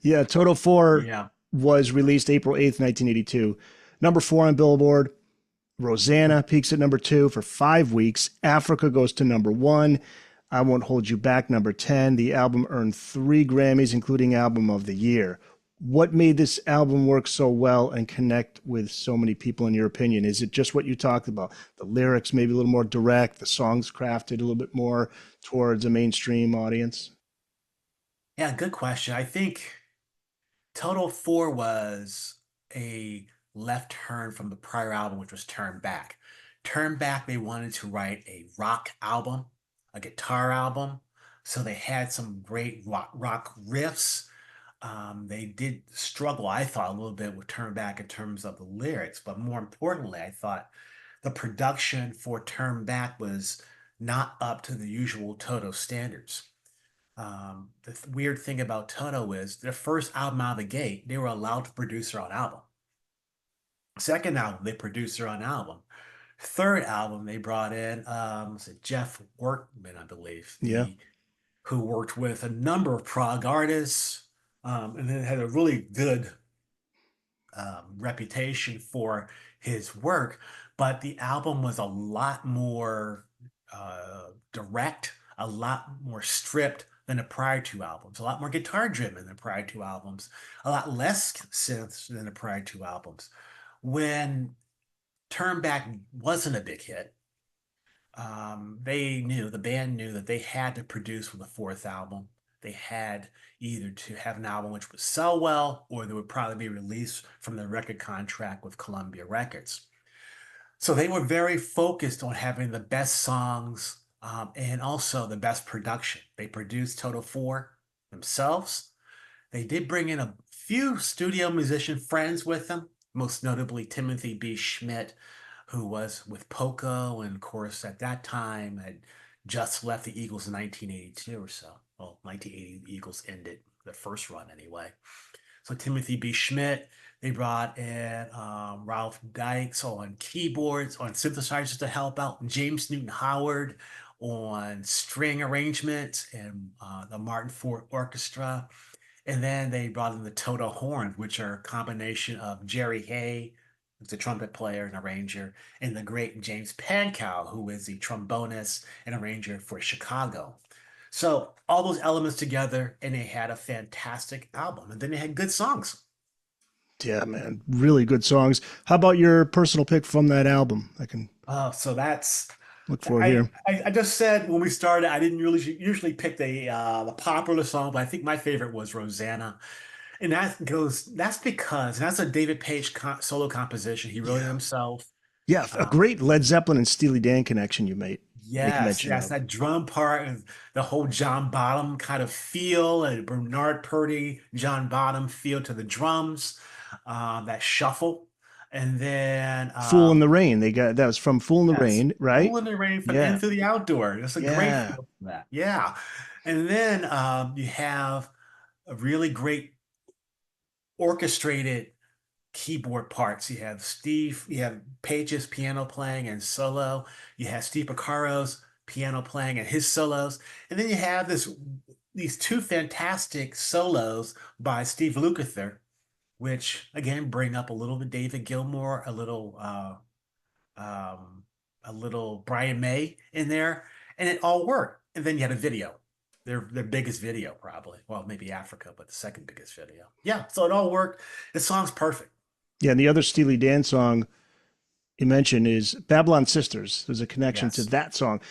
Yeah, Toto IV Yeah. was released April 8th, 1982. Number 4 on Billboard. Rosanna peaks at number 2 for 5 weeks. Africa goes to number 1. I Won't Hold You Back, number 10. The album earned 3 Grammys, including Album of the Year. What made this album work so well and connect with so many people, in your opinion? Is it just what you talked about? The lyrics maybe a little more direct, the songs crafted a little bit more towards a mainstream audience? Yeah, good question. I think Total 4 was a left turn from the prior album, which was Turn Back. Turn Back, they wanted to write a rock album, a guitar album. So they had some great rock riffs. They did struggle, I thought, a little bit with Turn Back in terms of the lyrics, but more importantly, I thought the production for Turn Back was not up to the usual Toto standards. The weird thing about Toto is their first album out of the gate, they were allowed to produce their own album. Second album, they produced their own album. Third album, they brought in was it Jeff Workman, I believe, Yeah. the who worked with a number of prog artists, and then had a really good reputation for his work. But the album was a lot more direct, a lot more stripped than the prior two albums, a lot more guitar driven than the prior two albums, a lot less synths than the prior two albums. When Turn Back wasn't a big hit, the band knew that they had to produce for the fourth album. They had either to have an album which would sell well, or they would probably be released from the record contract with Columbia Records. So they were very focused on having the best songs and also the best production. They produced Total 4 themselves. They did bring in a few studio musician friends with them, most notably Timothy B. Schmidt, who was with Poco, and of course at that time had just left the Eagles in 1982 or so. Well, 1980, the Eagles ended the first run anyway. So Timothy B. Schmidt, they brought in Ralph Dykes on keyboards, on synthesizers to help out, James Newton Howard on string arrangements, and the Martin Ford Orchestra. And then they brought in the Toto horns, which are a combination of Jerry Hay, who's a trumpet player and arranger, and the great James Pankow, who is the trombonist and arranger for Chicago. So all those elements together, and they had a fantastic album. And then they had good songs. Yeah, man. Really good songs. How about your personal pick from that album? I can So that's look for it here. I just said when we started, I didn't really usually pick the popular song, but I think my favorite was Rosanna. And that's because that's a David Page solo composition. He wrote it Yeah. himself. Yeah, a Um, great Led Zeppelin and Steely Dan connection you make yes, mention yes, of. that drum part and the whole John Bottom kind of feel, and Bernard Purdy, John Bottom feel to the drums, that shuffle. And then Fool in the Rain. They got that was from Fool in the yes, Rain, right? Fool in the Rain from Yeah. Into the Outdoor. It's a great Yeah. feel for that. Yeah. And then you have a really great orchestrated keyboard parts. You have Page's piano playing and solo. You have Steve Porcaro's piano playing and his solos. And then you have these two fantastic solos by Steve Lukather, which again bring up a little bit David Gilmour, um, a little Brian May in there, and it all worked. And then you had a video, their biggest video probably. Well, maybe Africa, but the second biggest video. Yeah, so it all worked. The song's perfect. Yeah, and the other Steely Dan song you mentioned is Babylon Sisters. There's a connection to Yes. that song.